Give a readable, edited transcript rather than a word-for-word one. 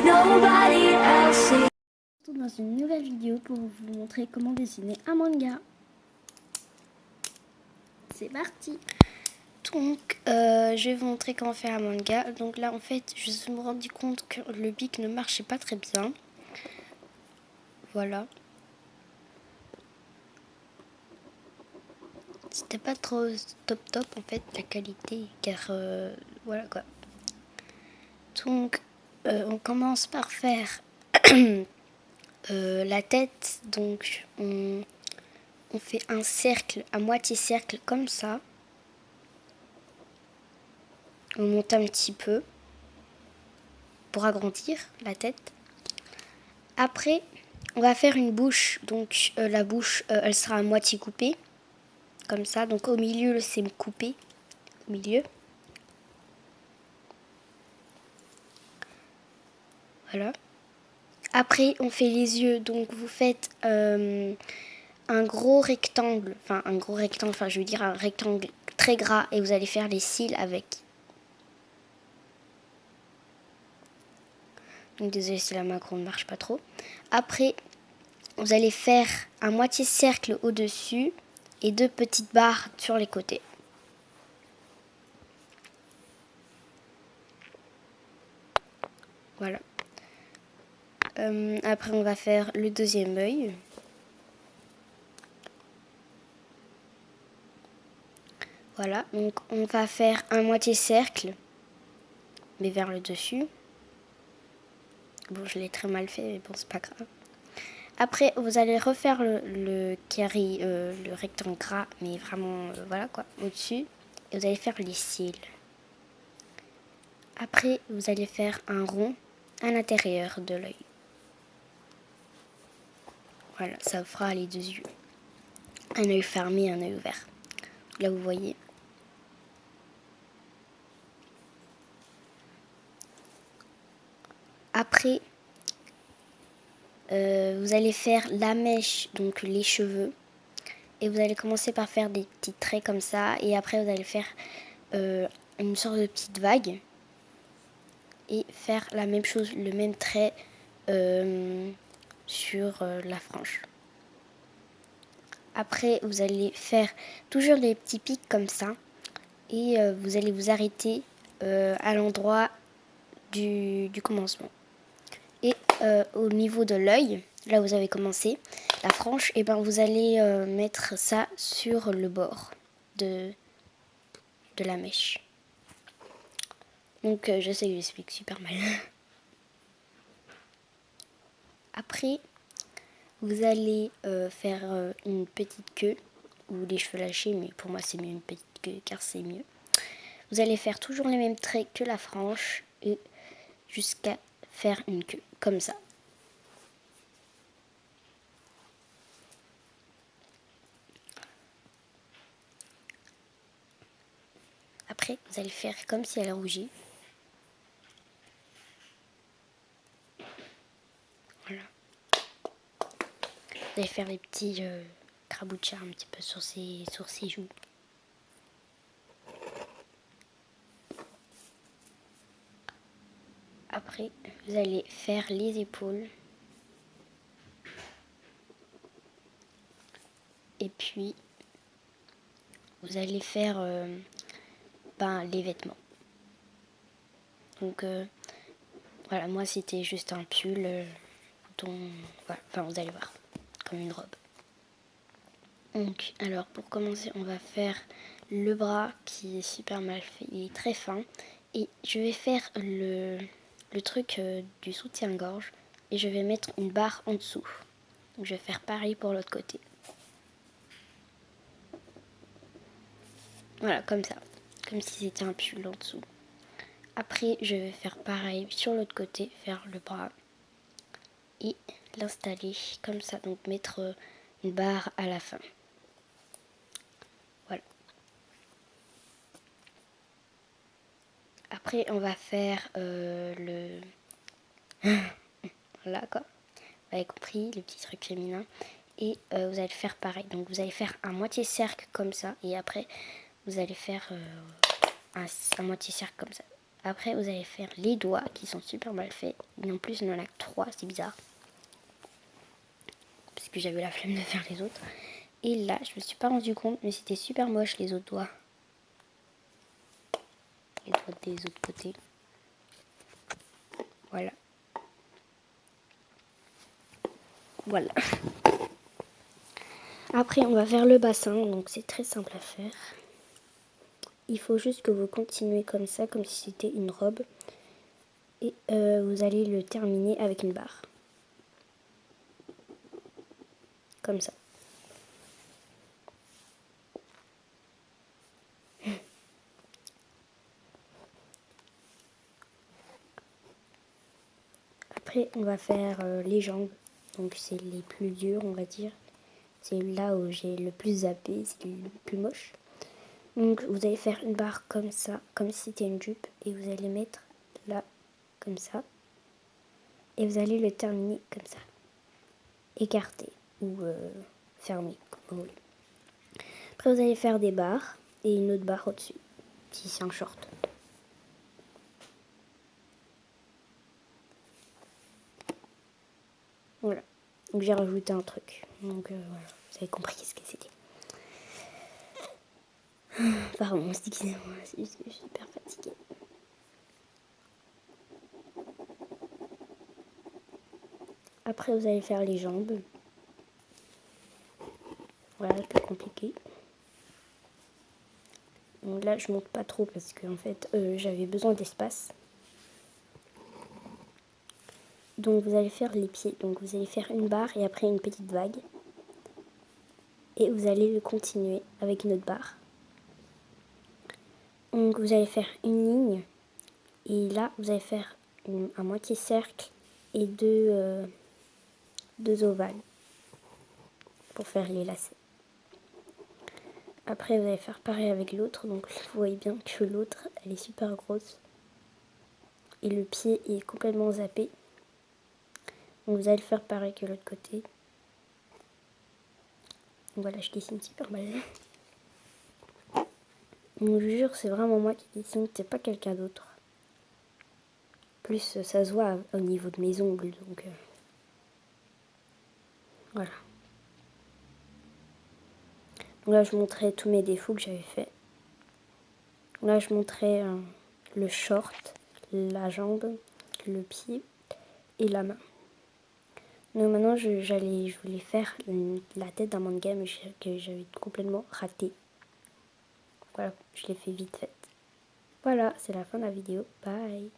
nobody else sees. Dans une nouvelle vidéo pour vous montrer comment dessiner un manga. C'est parti. Donc je vais vous montrer comment faire un manga. Donc là en fait je me suis rendu compte que le bic ne marchait pas très bien. Voilà. C'était pas trop top en fait la qualité car voilà quoi. Donc on commence par faire la tête. Donc on fait un cercle à moitié cercle comme ça. On monte un petit peu pour agrandir la tête. Après on va faire une bouche. Donc la bouche elle sera à moitié coupée. Comme ça, donc au milieu c'est coupé, au milieu. Voilà. Après on fait les yeux, donc vous faites un gros rectangle, enfin je veux dire un rectangle très gras et vous allez faire les cils avec. Donc désolé si la macro ne marche pas trop. Après vous allez faire un moitié cercle au-dessus et 2 petites barres sur les côtés. Voilà. Après on va faire le deuxième œil. Voilà, donc on va faire un moitié cercle, mais vers le dessus. Bon, je l'ai très mal fait, mais bon, c'est pas grave. Après, vous allez refaire le carré, le rectangle gras, mais vraiment, voilà quoi, au-dessus. Et vous allez faire les cils. Après, vous allez faire un rond à l'intérieur de l'œil. Voilà, ça fera les deux yeux. Un œil fermé et un œil ouvert. Là, vous voyez. Après, vous allez faire la mèche, donc les cheveux. Et vous allez commencer par faire des petits traits comme ça. Et après, vous allez faire une sorte de petite vague. Et faire la même chose, le même trait sur la frange. Après, vous allez faire toujours des petits pics comme ça. Et vous allez vous arrêter à l'endroit du commencement. Et au niveau de l'œil, là où vous avez commencé, la frange, et ben vous allez mettre ça sur le bord de la mèche. Donc je sais que j'explique super mal. Après, vous allez faire une petite queue ou les cheveux lâchés, mais pour moi c'est mieux une petite queue car c'est mieux. Vous allez faire toujours les mêmes traits que la frange et jusqu'à faire une queue comme ça. Après, vous allez faire comme si elle rougit. Voilà. Vous allez faire les petits crabouchas un petit peu sur ses joues. Après, vous allez faire les épaules. Et puis, vous allez faire les vêtements. Donc, voilà, moi c'était juste un pull dont, voilà, enfin vous allez voir, comme une robe. Donc, alors pour commencer, on va faire le bras qui est super mal fait, il est très fin. Et je vais faire le truc du soutien-gorge et je vais mettre une barre en dessous. Donc je vais faire pareil pour l'autre côté. Voilà, comme ça, comme si c'était un pull en dessous. Après, je vais faire pareil sur l'autre côté, faire le bras et l'installer comme ça, donc mettre une barre à la fin. Voilà. Après, on va faire le... Voilà quoi, vous avez compris, le petit truc féminin. Et vous allez faire pareil, donc vous allez faire un moitié cercle comme ça, et après vous allez faire un moitié cercle comme ça. Après, vous allez faire les doigts qui sont super mal faits. Et en plus, il y en a que 3, c'est bizarre. Parce que j'avais la flemme de faire les autres. Et là, je me suis pas rendu compte, mais c'était super moche les autres doigts. Les doigts des autres côtés. Voilà. Voilà. Après, on va faire le bassin, donc c'est très simple à faire. Il faut juste que vous continuez comme ça, comme si c'était une robe. Et vous allez le terminer avec une barre. Comme ça. Après, on va faire les jambes. Donc c'est les plus durs, on va dire. C'est là où j'ai le plus zappé, c'est le plus moche. Donc vous allez faire une barre comme ça, comme si c'était une jupe. Et vous allez mettre là, comme ça. Et vous allez le terminer comme ça. Écarté ou fermé, comme vous voulez. Après, vous allez faire des barres et une autre barre au-dessus, si c'est un short. Voilà. Donc j'ai rajouté un truc. Donc voilà, vous avez compris ce que c'était. Pardon, excusez-moi, c'est juste que je suis hyper fatiguée. Après, vous allez faire les jambes. Voilà, c'est plus compliqué. Donc là, je monte pas trop parce que en fait, j'avais besoin d'espace. Donc vous allez faire les pieds. Donc vous allez faire une barre et après une petite vague. Et vous allez le continuer avec une autre barre. Donc vous allez faire une ligne. Et là, vous allez faire un moitié cercle et deux ovales pour faire les lacets. Après, vous allez faire pareil avec l'autre. Donc vous voyez bien que l'autre, elle est super grosse. Et le pied est complètement zappé. Donc vous allez le faire pareil que l'autre côté. Donc voilà, je dessine super mal. Donc je vous jure, c'est vraiment moi qui dessine, c'est pas quelqu'un d'autre. Plus ça se voit au niveau de mes ongles, donc voilà. Donc là, je montrais tous mes défauts que j'avais fait. Là, je montrais le short, la jambe, le pied et la main. Donc maintenant, je voulais faire la tête d'un manga, mais que j'avais complètement raté. Voilà, je l'ai fait vite fait. Voilà, c'est la fin de la vidéo. Bye!